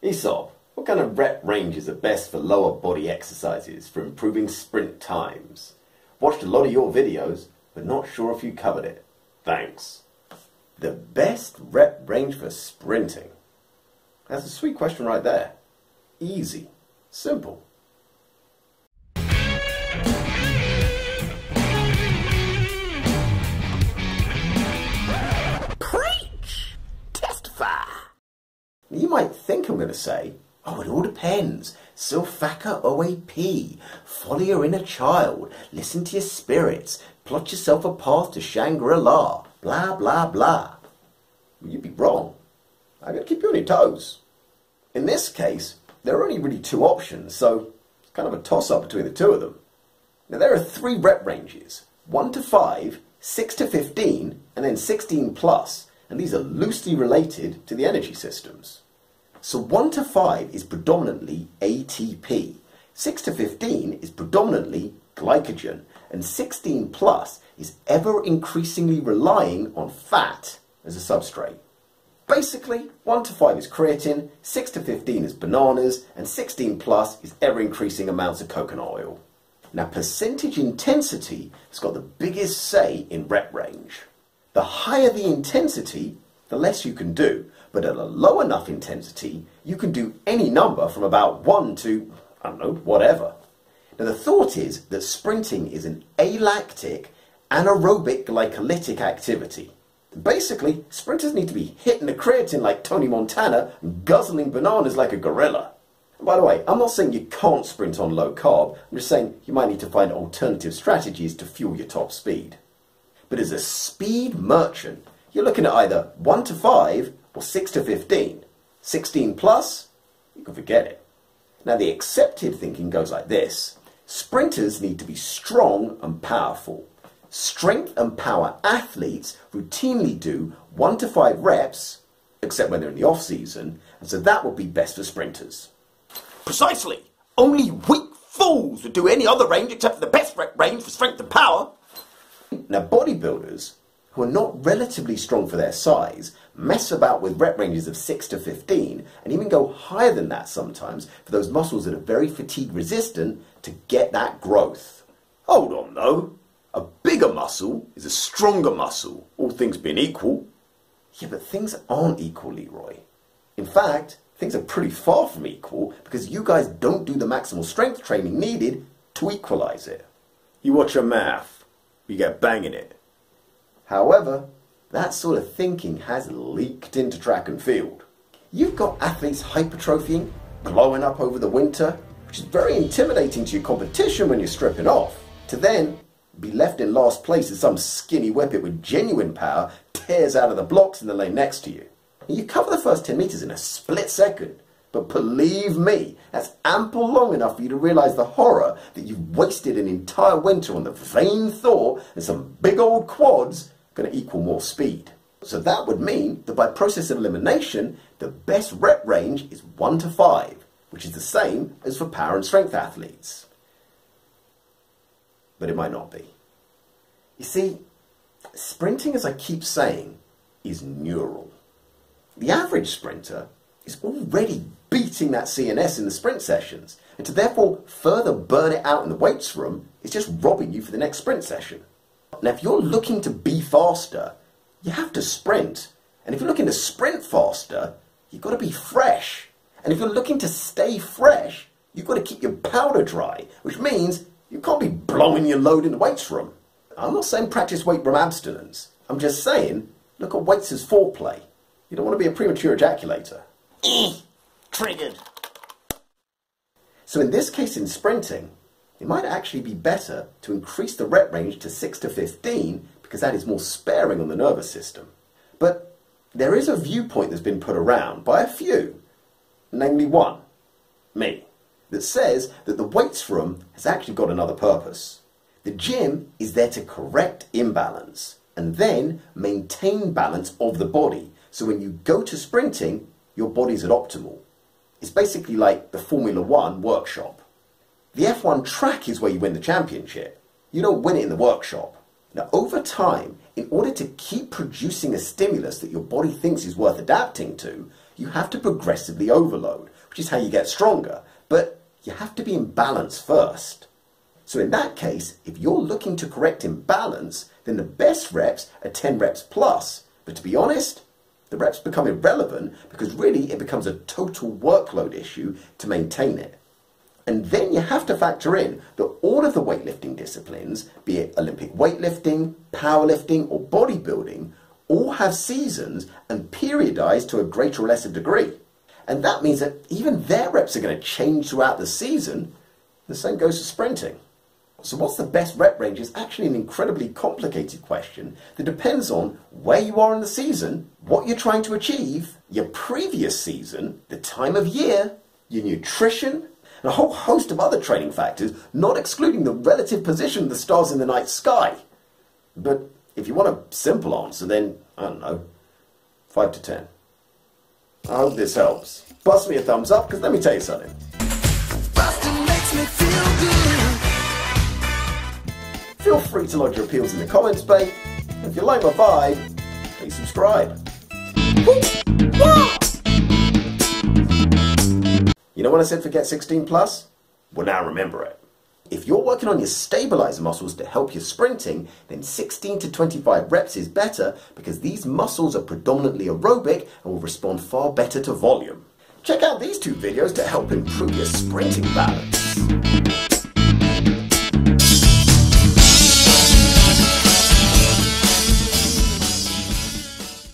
Essop, what kind of rep ranges are best for lower body exercises for improving sprint times? Watched a lot of your videos, but not sure if you covered it. Thanks. The best rep range for sprinting? That's a sweet question right there. Easy. Simple. Preach! Testify! You might think I'm going to say, oh, it all depends. Silfaka OAP. Follow your inner child. Listen to your spirits. Plot yourself a path to Shangri-La. Blah, blah, blah. Well, you'd be wrong. I'm going to keep you on your toes. In this case, there are only really two options, so it's kind of a toss-up between the two of them. Now, there are 3 rep ranges. 1 to 5, 6 to 15, and then 16 plus. And these are loosely related to the energy systems. So 1 to 5 is predominantly ATP, 6 to 15 is predominantly glycogen, and 16 plus is ever increasingly relying on fat as a substrate. Basically, 1 to 5 is creatine, 6 to 15 is bananas, and 16 plus is ever increasing amounts of coconut oil. Now, percentage intensity has got the biggest say in rep range. The higher the intensity, the less you can do. But at a low enough intensity, you can do any number from about 1 to, I don't know, whatever. Now the thought is that sprinting is an ALACTIC anaerobic glycolytic activity. Basically, sprinters need to be hitting the creatine like Tony Montana and guzzling bananas like a gorilla. And by the way, I'm not saying you can't sprint on low carb, I'm just saying you might need to find alternative strategies to fuel your top speed. But as a speed merchant, you're looking at either 1 to 5 or 6 to 15. 16 plus, you can forget it. Now the accepted thinking goes like this. Sprinters need to be strong and powerful. Strength and power athletes routinely do 1 to 5 reps, except when they're in the off season, and so that would be best for sprinters. Precisely! Only weak fools would do any other range except for the best rep range for strength and power. Now bodybuilders, who are not relatively strong for their size, mess about with rep ranges of 6 to 15 and even go higher than that sometimes for those muscles that are very fatigue resistant to get that growth. Hold on though, a bigger muscle is a stronger muscle, all things being equal. Yeah, but things aren't equal, Leroy. In fact, things are pretty far from equal because you guys don't do the maximal strength training needed to equalize it. You watch your math, you get banging it. However, that sort of thinking has leaked into track and field. You've got athletes hypertrophying, glowing up over the winter, which is very intimidating to your competition when you're stripping off, to then be left in last place as some skinny whippet with genuine power tears out of the blocks in the lane next to you. And you cover the first 10 meters in a split second, but believe me, that's ample long enough for you to realize the horror that you've wasted an entire winter on the vain thought that some big old quads going to equal more speed. So that would mean that by process of elimination, the best rep range is 1 to 5, which is the same as for power and strength athletes. But it might not be. You see, sprinting, as I keep saying, is neural. The average sprinter is already beating that CNS in the sprint sessions, and to therefore further burn it out in the weights room is just robbing you for the next sprint session. Now, if you're looking to be faster, you have to sprint. And if you're looking to sprint faster, you've got to be fresh. And if you're looking to stay fresh, you've got to keep your powder dry, which means you can't be blowing your load in the weights room. I'm not saying practice weight room abstinence. I'm just saying, look at weights as foreplay. You don't want to be a premature ejaculator. Triggered. So in this case in sprinting, it might actually be better to increase the rep range to 6 to 15 because that is more sparing on the nervous system. But there is a viewpoint that's been put around by a few, namely one, me, that says that the weights room has actually got another purpose. The gym is there to correct imbalance and then maintain balance of the body. So when you go to sprinting, your body's at optimal. It's basically like the Formula One workshop. The F1 track is where you win the championship. You don't win it in the workshop. Now, over time, in order to keep producing a stimulus that your body thinks is worth adapting to, you have to progressively overload, which is how you get stronger. But you have to be in balance first. So in that case, if you're looking to correct imbalance, then the best reps are 10 reps plus. But to be honest, the reps become irrelevant because really it becomes a total workload issue to maintain it. And then you have to factor in that all of the weightlifting disciplines, be it Olympic weightlifting, powerlifting or bodybuilding, all have seasons and periodize to a greater or lesser degree. And that means that even their reps are going to change throughout the season. The same goes for sprinting. So what's the best rep range is actually an incredibly complicated question that depends on where you are in the season, what you're trying to achieve, your previous season, the time of year, your nutrition, and a whole host of other training factors, not excluding the relative position of the stars in the night sky. But if you want a simple answer, then, I don't know, 5 to 10. I hope this helps. Bust me a thumbs up, because let me tell you something. Bustin' makes me feel good. Feel free to lodge your appeals in the comments, babe. If you like my vibe, please subscribe. You know when I said forget 16 plus? Well, now remember it. If you're working on your stabilizer muscles to help your sprinting, then 16 to 25 reps is better because these muscles are predominantly aerobic and will respond far better to volume. Check out these two videos to help improve your sprinting balance.